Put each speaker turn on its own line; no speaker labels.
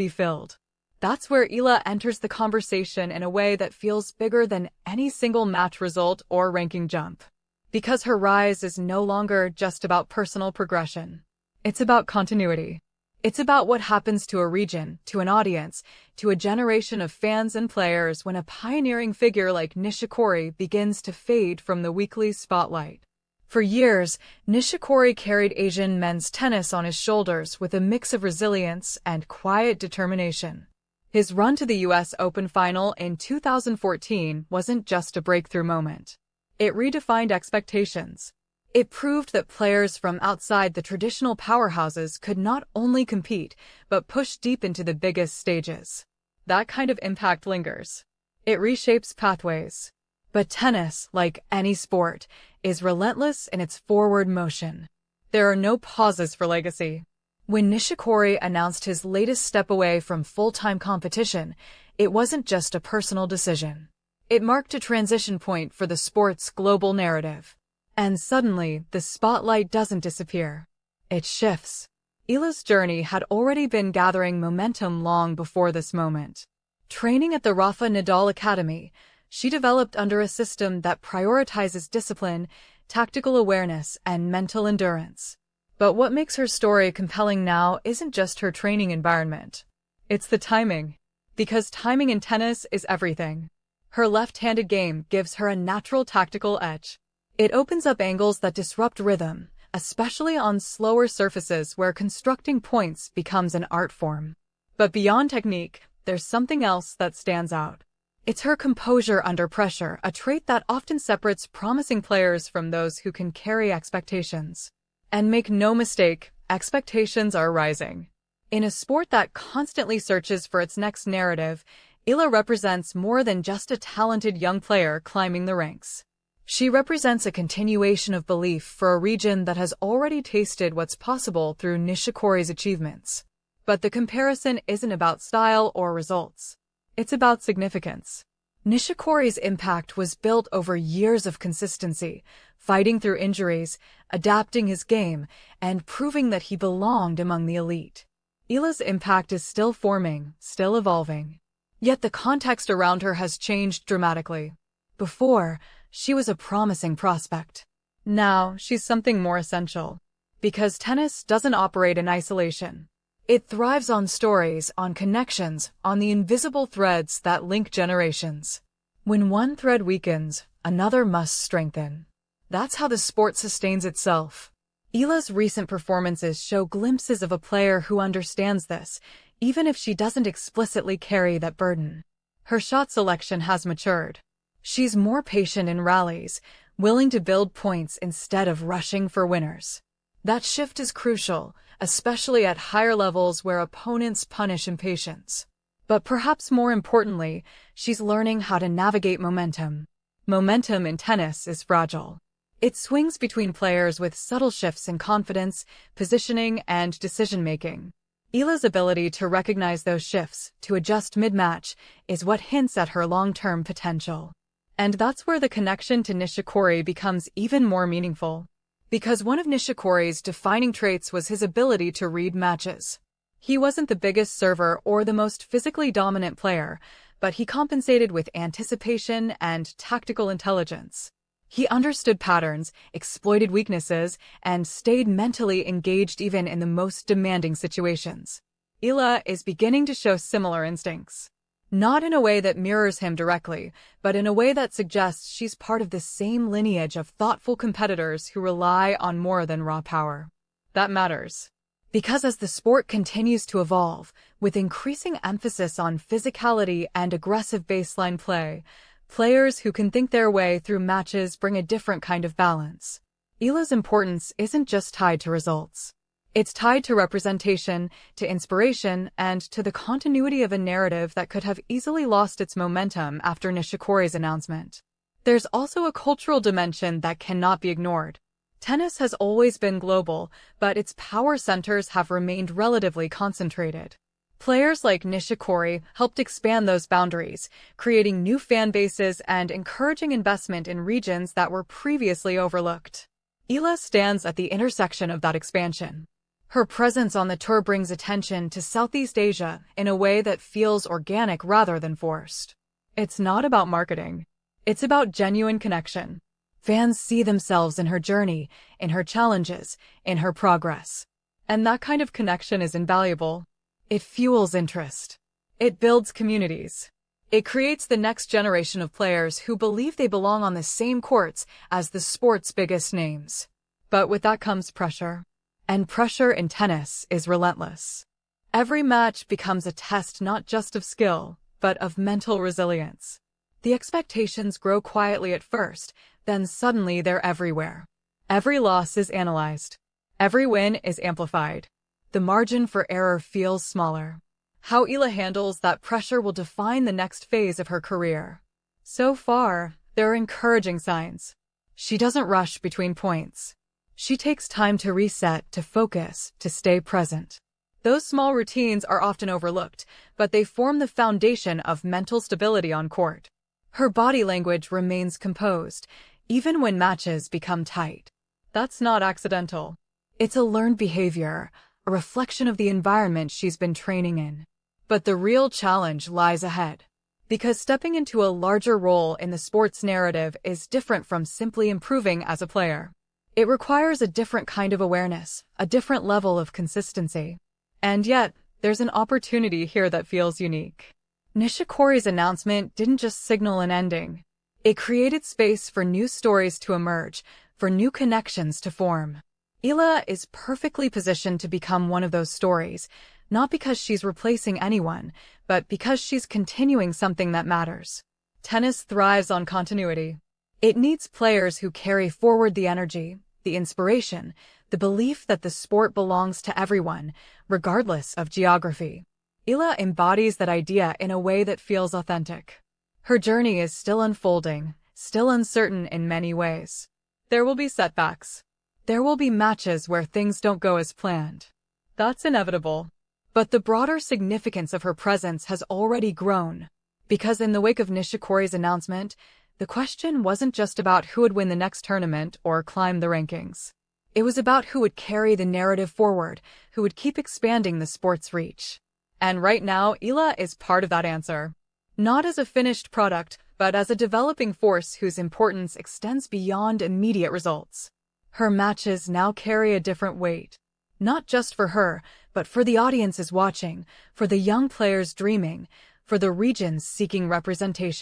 be filled. That's where Eala enters the conversation in a way that feels bigger than any single match result or ranking jump. Because her rise is no longer just about personal progression. It's about continuity. It's about what happens to a region, to an audience, to a generation of fans and players when a pioneering figure like Nishikori begins to fade from the weekly spotlight. For years, Nishikori carried Asian men's tennis on his shoulders with a mix of resilience and quiet determination. His run to the US Open final in 2014 wasn't just a breakthrough moment. It redefined expectations. It proved that players from outside the traditional powerhouses could not only compete, but push deep into the biggest stages. That kind of impact lingers. It reshapes pathways. But tennis, like any sport, is relentless in its forward motion. There are no pauses for legacy. When Nishikori announced his latest step away from full-time competition, it wasn't just a personal decision. It marked a transition point for the sport's global narrative. And suddenly, the spotlight doesn't disappear. It shifts. Eala's journey had already been gathering momentum long before this moment. Training at the Rafa Nadal Academy, she developed under a system that prioritizes discipline, tactical awareness, and mental endurance. But what makes her story compelling now isn't just her training environment. It's the timing. Because timing in tennis is everything. Her left-handed game gives her a natural tactical edge. It opens up angles that disrupt rhythm, especially on slower surfaces where constructing points becomes an art form. But beyond technique, there's something else that stands out. It's her composure under pressure, a trait that often separates promising players from those who can carry expectations. And make no mistake, expectations are rising. In a sport that constantly searches for its next narrative, Eala represents more than just a talented young player climbing the ranks. She represents a continuation of belief for a region that has already tasted what's possible through Nishikori's achievements. But the comparison isn't about style or results. It's about significance. Nishikori's impact was built over years of consistency, fighting through injuries, adapting his game, and proving that he belonged among the elite. Eala's impact is still forming, still evolving. Yet the context around her has changed dramatically. Before, she was a promising prospect. Now, she's something more essential. Because tennis doesn't operate in isolation. It thrives on stories, on connections, on the invisible threads that link generations. When one thread weakens, another must strengthen. That's how the sport sustains itself. Eala's recent performances show glimpses of a player who understands this, even if she doesn't explicitly carry that burden. Her shot selection has matured. She's more patient in rallies, willing to build points instead of rushing for winners. That shift is crucial, especially at higher levels where opponents punish impatience. But perhaps more importantly, she's learning how to navigate momentum. Momentum in tennis is fragile. It swings between players with subtle shifts in confidence, positioning, and decision-making. Eala's ability to recognize those shifts, to adjust mid-match, is what hints at her long-term potential. And that's where the connection to Nishikori becomes even more meaningful. Because one of Nishikori's defining traits was his ability to read matches. He wasn't the biggest server or the most physically dominant player, but he compensated with anticipation and tactical intelligence. He understood patterns, exploited weaknesses, and stayed mentally engaged even in the most demanding situations. Eala is beginning to show similar instincts. Not in a way that mirrors him directly, but in a way that suggests she's part of the same lineage of thoughtful competitors who rely on more than raw power. That matters. Because as the sport continues to evolve, with increasing emphasis on physicality and aggressive baseline play, players who can think their way through matches bring a different kind of balance. Eala's importance isn't just tied to results. It's tied to representation, to inspiration, and to the continuity of a narrative that could have easily lost its momentum after Nishikori's announcement. There's also a cultural dimension that cannot be ignored. Tennis has always been global, but its power centers have remained relatively concentrated. Players like Nishikori helped expand those boundaries, creating new fan bases and encouraging investment in regions that were previously overlooked. Eala stands at the intersection of that expansion. Her presence on the tour brings attention to Southeast Asia in a way that feels organic rather than forced. It's not about marketing. It's about genuine connection. Fans see themselves in her journey, in her challenges, in her progress. And that kind of connection is invaluable. It fuels interest. It builds communities. It creates the next generation of players who believe they belong on the same courts as the sport's biggest names. But with that comes pressure. And pressure in tennis is relentless. Every match becomes a test not just of skill, but of mental resilience. The expectations grow quietly at first, then suddenly they're everywhere. Every loss is analyzed. Every win is amplified. The margin for error feels smaller. How Eala handles that pressure will define the next phase of her career. So far, there are encouraging signs. She doesn't rush between points. She takes time to reset, to focus, to stay present. Those small routines are often overlooked, but they form the foundation of mental stability on court. Her body language remains composed, even when matches become tight. That's not accidental. It's a learned behavior, a reflection of the environment she's been training in. But the real challenge lies ahead. Because stepping into a larger role in the sports narrative is different from simply improving as a player. It requires a different kind of awareness, a different level of consistency. And yet, there's an opportunity here that feels unique. Nishikori's announcement didn't just signal an ending. It created space for new stories to emerge, for new connections to form. Eala is perfectly positioned to become one of those stories, not because she's replacing anyone, but because she's continuing something that matters. Tennis thrives on continuity. It needs players who carry forward the energy, the inspiration, the belief that the sport belongs to everyone, regardless of geography. Eala embodies that idea in a way that feels authentic. Her journey is still unfolding, still uncertain in many ways. There will be setbacks. There will be matches where things don't go as planned. That's inevitable. But the broader significance of her presence has already grown. Because in the wake of Nishikori's announcement, the question wasn't just about who would win the next tournament or climb the rankings. It was about who would carry the narrative forward, who would keep expanding the sport's reach. And right now, Eala is part of that answer. Not as a finished product, but as a developing force whose importance extends beyond immediate results. Her matches now carry a different weight. Not just for her, but for the audiences watching, for the young players dreaming, for the regions seeking representation.